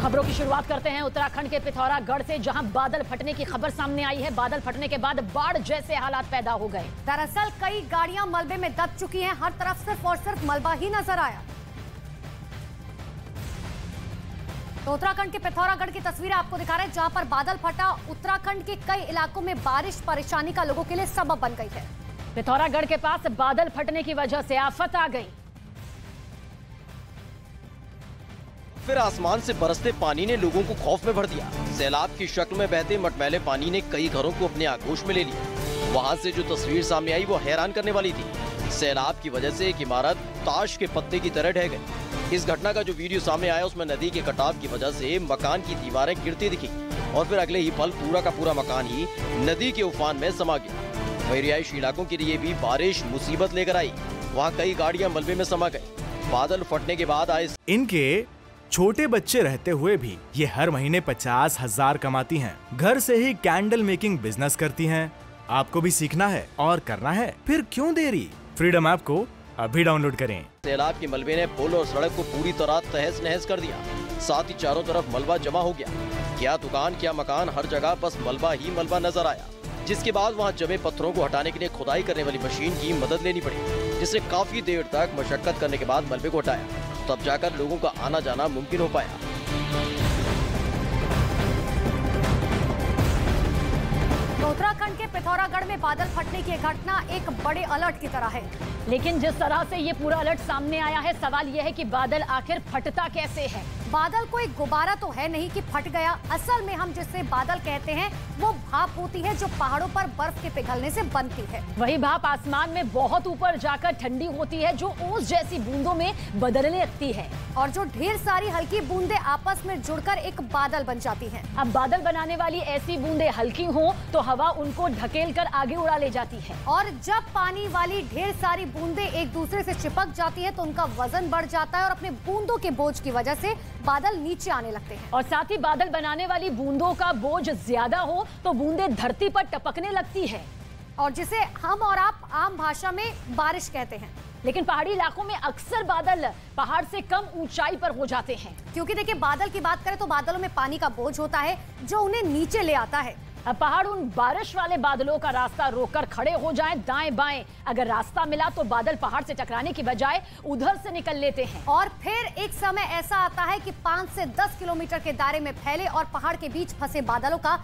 खबरों की शुरुआत करते हैं उत्तराखंड के पिथौरागढ़ से, जहां बादल फटने की खबर सामने आई है। बादल फटने के बाद बाढ़ जैसे हालात पैदा हो गए। दरअसल कई गाड़ियां मलबे में दब चुकी हैं, हर तरफ सिर्फ और सिर्फ मलबा ही नजर आया। तो उत्तराखंड के पिथौरागढ़ की तस्वीरें आपको दिखा रहे हैं, जहां पर बादल फटा। उत्तराखंड के कई इलाकों में बारिश परेशानी का लोगों के लिए सबब बन गई है। पिथौरागढ़ के पास बादल फटने की वजह से आफत आ गई। फिर आसमान से बरसते पानी ने लोगों को खौफ में भर दिया। सैलाब की शक्ल में बहते मटमैले पानी ने कई घरों को अपने आगोश में ले लिया। वहां से जो तस्वीर सामने आई वो हैरान करने वाली थी। सैलाब की वजह से एक इमारत ताश के पत्ते की तरह ढह गई। इस घटना का जो वीडियो सामने आया उसमें नदी के कटाव की वजह से मकान की दीवारें गिरती दिखी और फिर अगले ही पल पूरा का पूरा मकान ही नदी के उफान में समा गया। वहीं रिहायशी इलाकों के लिए भी बारिश मुसीबत लेकर आई। वहाँ कई गाड़ियां मलबे में समा गई। बादल फटने के बाद आए इनके छोटे बच्चे रहते हुए भी ये हर महीने 50,000 कमाती हैं। घर से ही कैंडल मेकिंग बिजनेस करती हैं। आपको भी सीखना है और करना है, फिर क्यों देरी? फ्रीडम ऐप को अभी डाउनलोड करें। सैलाब के मलबे ने पुल और सड़क को पूरी तरह तहस नहस कर दिया। साथ ही चारों तरफ मलबा जमा हो गया। क्या दुकान क्या मकान, हर जगह बस मलबा ही मलबा नजर आया। जिसके बाद वहां जमे पत्थरों को हटाने के लिए खुदाई करने वाली मशीन की मदद लेनी पड़ी, जिससे काफी देर तक मशक्कत करने के बाद मलबे को हटाया। तब जाकर लोगों का आना जाना मुमकिन हो पाया। तो उत्तराखंड के पिथौरागढ़ में बादल फटने की घटना एक बड़े अलर्ट की तरह है। लेकिन जिस तरह से ये पूरा अलर्ट सामने आया है, सवाल ये है कि बादल आखिर फटता कैसे है। बादल कोई गुब्बारा तो है नहीं कि फट गया। असल में हम जिसे बादल कहते हैं वो भाप होती है जो पहाड़ों पर बर्फ के पिघलने से बनती है। वही भाप आसमान में बहुत ऊपर जाकर ठंडी होती है, जो ओस जैसी बूंदों में बदलने लगती है और जो ढेर सारी हल्की बूंदे आपस में जुड़कर एक बादल बन जाती हैं। अब बादल बनाने वाली ऐसी बूंदे हल्की हों तो हवा उनको ढकेल कर आगे उड़ा ले जाती है, और जब पानी वाली ढेर सारी बूंदे एक दूसरे से चिपक जाती है तो उनका वजन बढ़ जाता है और अपने बूंदों के बोझ की वजह से बादल नीचे आने लगते हैं। और साथ ही बादल बनाने वाली बूंदों का बोझ ज्यादा हो तो बूंदे धरती पर टपकने लगती है, और जिसे हम और आप आम भाषा में बारिश कहते हैं। लेकिन पहाड़ी इलाकों में अक्सर बादल पहाड़ से कम ऊंचाई पर हो जाते हैं, क्योंकि देखिए बादल की बात करें तो बादलों में पानी का बोझ होता है जो उन्हें नीचे ले आता है। अब पहाड़ उन बारिश वाले बादलों का रास्ता रोककर खड़े हो जाएं दाएं बाएं। अगर रास्ता मिला तो बादल पहाड़ से टकराने की बजाय उधर से निकल लेते हैं, और फिर एक समय ऐसा आता है कि 5 से 10 किलोमीटर के दायरे में फैले और पहाड़ के बीच फंसे बादलों का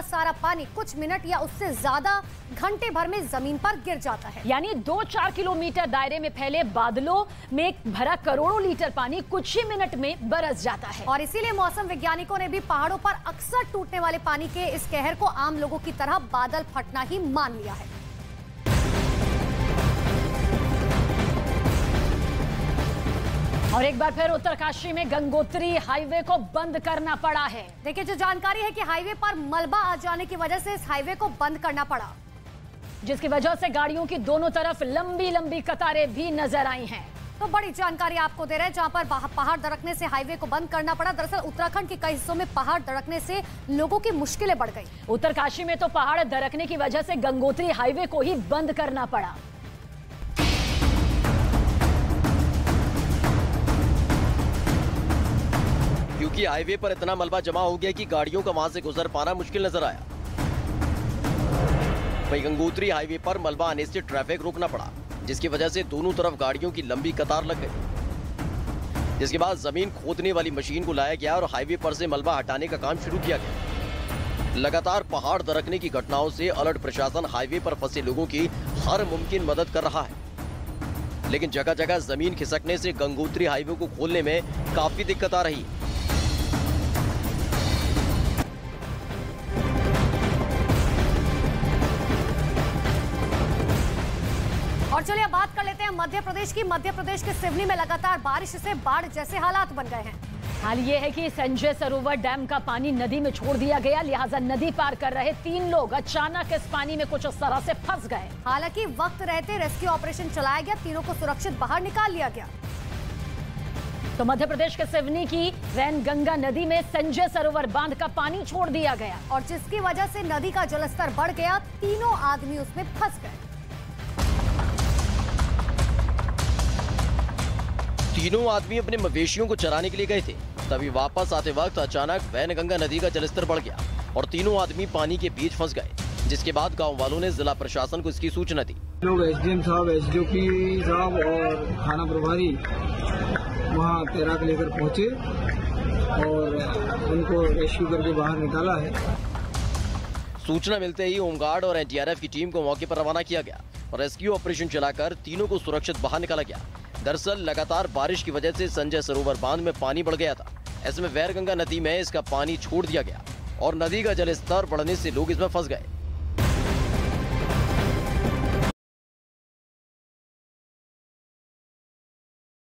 सारा पानी कुछ मिनट या उससे ज्यादा घंटे भर में जमीन पर गिर जाता है। यानी 2-4 किलोमीटर दायरे में फैले बादलों में भरा करोड़ों लीटर पानी कुछ ही मिनट में बरस जाता है। और इसीलिए मौसम वैज्ञानिकों ने भी पहाड़ों पर अक्सर टूटने वाले पानी के इस कहर को आम लोगों की तरह बादल फटना ही मान लिया है। और एक बार फिर उत्तरकाशी में गंगोत्री हाईवे को बंद करना पड़ा है। देखिए, जो जानकारी है कि हाईवे पर मलबा आ जाने की वजह से इस हाईवे को बंद करना पड़ा, जिसकी वजह से गाड़ियों की दोनों तरफ लंबी लंबी कतारें भी नजर आई हैं। तो बड़ी जानकारी आपको दे रहे हैं, जहां पर पहाड़ दरकने से हाईवे को बंद करना पड़ा। दरअसल उत्तराखंड के कई हिस्सों में पहाड़ दरकने से लोगों की मुश्किलें बढ़ गई। उत्तरकाशी में तो पहाड़ दरकने की वजह से गंगोत्री हाईवे को ही बंद करना पड़ा। क्योंकि हाईवे पर इतना मलबा जमा हो गया कि गाड़ियों का वहां से गुजर पाना मुश्किल नजर आया। वहीं गंगोत्री हाईवे पर मलबा आने से ट्रैफिक रोकना पड़ा, जिसकी वजह से दोनों तरफ गाड़ियों की लंबी कतार लग गई। जिसके बाद जमीन खोदने वाली मशीन को लाया गया और हाईवे पर से मलबा हटाने का काम शुरू किया गया। लगातार पहाड़ दरकने की घटनाओं से अलर्ट प्रशासन हाईवे पर फंसे लोगों की हर मुमकिन मदद कर रहा है। लेकिन जगह जगह जमीन खिसकने से गंगोत्री हाईवे को खोलने में काफी दिक्कत आ रही। और चलिए अब बात कर लेते हैं मध्य प्रदेश की। मध्य प्रदेश के सिवनी में लगातार बारिश से बाढ़ जैसे हालात बन गए हैं। हाल ये है कि संजय सरोवर डैम का पानी नदी में छोड़ दिया गया, लिहाजा नदी पार कर रहे 3 लोग अचानक इस पानी में कुछ इस तरह से फंस गए। हालांकि वक्त रहते रेस्क्यू ऑपरेशन चलाया गया, तीनों को सुरक्षित बाहर निकाल लिया गया। तो मध्य प्रदेश के सिवनी की वैनगंगा नदी में संजय सरोवर बांध का पानी छोड़ दिया गया, और जिसकी वजह से नदी का जलस्तर बढ़ गया। तीनों आदमी उसमें फंस गए। तीनों आदमी अपने मवेशियों को चराने के लिए गए थे। तभी वापस आते वक्त अचानक वैनगंगा नदी का जलस्तर बढ़ गया और तीनों आदमी पानी के बीच फंस गए, जिसके बाद गांव वालों ने जिला प्रशासन को इसकी सूचना दी। लोग एसडीएम साहब, एसडीओपी साहब और थाना प्रभारी वहाँ तैराक लेकर पहुँचे और उनको रेस्क्यू करके बाहर निकाला है। सूचना मिलते ही होमगार्ड और एनडीआरएफ की टीम को मौके पर रवाना किया गया और रेस्क्यू ऑपरेशन चलाकर तीनों को सुरक्षित बाहर निकाला गया। दरअसल लगातार बारिश की वजह से संजय सरोवर बांध में पानी बढ़ गया था। ऐसे में वैनगंगा नदी में इसका पानी छोड़ दिया गया और नदी का जल स्तर बढ़ने से लोग इसमें फंस गए।